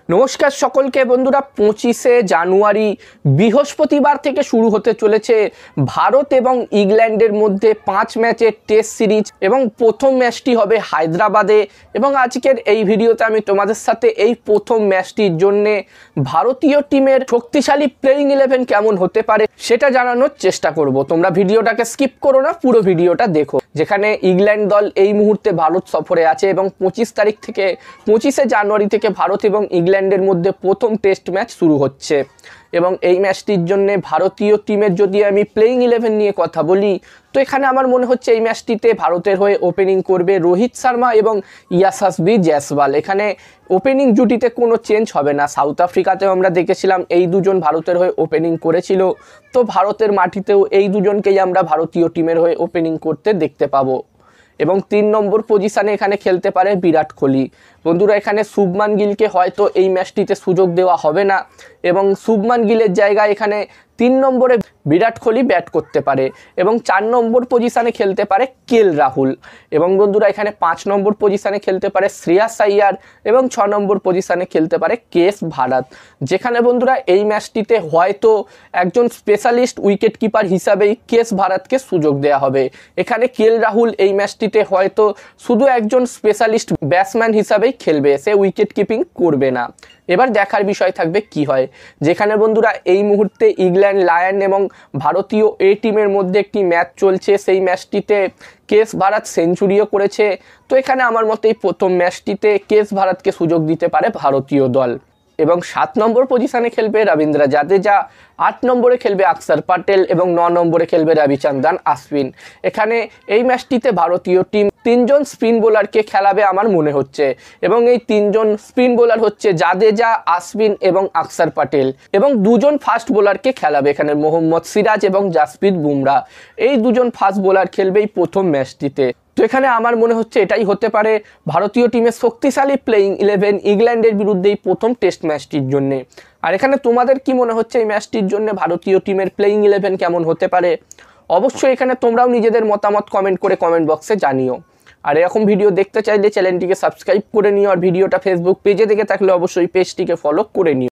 নমস্কার সকলকে বন্ধুরা, 25শে জানুয়ারি বৃহস্পতিবার থেকে শুরু হতে চলেছে ভারত এবং ইংল্যান্ডের মধ্যে 5 ম্যাচের টেস্ট সিরিজ এবং প্রথম ম্যাচটি হবে হায়দ্রাবাদে। এবং আজকের এই ভিডিওতে আমি তোমাদের সাথে এই প্রথম ম্যাচটির জন্যে ভারতীয় টিমের শক্তিশালী প্লেইং 11 কেমন হতে পারে সেটা জানানোর চেষ্টা করব। তোমরা ভিডিওটাকে স্কিপ করো না, পুরো ভিডিওটা দেখো। যেখানে ইংল্যান্ড দল এই মুহূর্তে ভারত সফরে আছে এবং 25শে জানুয়ারি থেকে ভারত এবং ইংল্যান্ডের মধ্যে প্রথম টেস্ট ম্যাচ শুরু হচ্ছে। এবং এই ম্যাচটির জন্য ভারতীয় টিমের যদি আমি প্লেইং 11 নিয়ে কথা বলি, তো এখানে আমার মনে হচ্ছে এই ম্যাচটিতে ভারতের হয়ে ওপেনিং করবে রোহিত শর্মা এবং ইয়াশাসবি জয়সওয়াল। এখানে ওপেনিং জুটিতে কোনো চেঞ্জ হবে না। সাউথ আফ্রিকাতেও আমরা দেখেছিলাম এই দুজন ভারতের হয়ে ওপেনিং করেছিল, তো ভারতের মাটিতেও এই দুজনকেই আমরা ভারতীয় টিমের হয়ে ওপেনিং করতে দেখতে পাবো। এবং 3 নম্বর পজিশানে এখানে খেলতে পারে বিরাট কোহলি। বন্ধুরা, এখানে শুভমান গিলকে হয়তো এই ম্যাচটিতে সুযোগ দেওয়া হবে না এবং শুভমান গিলের জায়গায় এখানে 3 নম্বরে বিরাট কোহলি ব্যাট করতে পারে এবং 4 নম্বর পজিশানে খেলতে পারে কেএল রাহুল। এবং বন্ধুরা, এখানে 5 নম্বর পজিশানে খেলতে পারে শ্রেয়াস আইয়ার এবং 6 নম্বর পজিশানে খেলতে পারে কেএস ভারত। যেখানে বন্ধুরা এই ম্যাচটিতে হয়তো একজন স্পেশালিস্ট উইকেট কিপার হিসাবেই কেএস ভারতকে সুযোগ দেওয়া হবে। এখানে কেএল রাহুল এই ম্যাচটিতে হয়তো শুধু একজন স্পেশালিস্ট ব্যাটসম্যান হিসাবেই খেলবে, সে উইকেট কিপিং করবে না। এবার দেখার বিষয় থাকবে কি হয়। যেখানে বন্ধুরা এই মুহূর্তে ইংল্যান্ড লায়ন এবং ভারতীয় এ টিমের মধ্যে একটি ম্যাচ চলছে, সেই ম্যাচটিতে কেএস ভারত সেঞ্চুরিও করেছে। তো এখানে আমার মতে এই প্রথম ম্যাচটিতে কেএস ভারতকে সুযোগ দিতে পারে ভারতীয় দল। এবং 7 নম্বর পজিশানে খেলবে রবীন্দ্র জাদেজা, 8 নম্বরে খেলবে অক্ষর প্যাটেল এবং 9 নম্বরে খেলবে রবিচন্দ্রন অশ্বিন। এখানে এই ম্যাচটিতে ভারতীয় টিম 3 জন স্পিন বোলারকে খেলাবে আমার মনে হচ্ছে। এবং এই 3 জন স্পিন বোলার হচ্ছে জাদেজা, অশ্বিন এবং অক্ষর প্যাটেল। এবং 2 জন ফাস্ট বোলারকে খেলাবে, এখানে মোহাম্মদ সিরাজ এবং জাসপ্রীত বুমরা। এই 2 জন ফাস্ট বোলার খেলবে এই প্রথম ম্যাচটিতে। তো এখানে আমার মনে হচ্ছে এটাই হতে পারে ভারতীয় টিমের শক্তিশালী প্লেইং 11 ইংল্যান্ডের বিরুদ্ধে এই প্রথম টেস্ট ম্যাচটির জন্য। আর এখানে তোমাদের কি মনে হচ্ছে এই ম্যাচটির জন্য ভারতীয় টিমের প্লেইং 11 কেমন হতে পারে? অবশ্যই এখানে তোমরাও নিজেদের মতামত কমেন্ট করে কমেন্ট বক্সে জানিও। আর এরকম ভিডিও দেখতে চাইলে চ্যানেলটিকে সাবস্ক্রাইব করে নিও। আর ভিডিওটা ফেসবুক পেজে দেখে থাকলে অবশ্যই পেজটিকে ফলো করে নিও।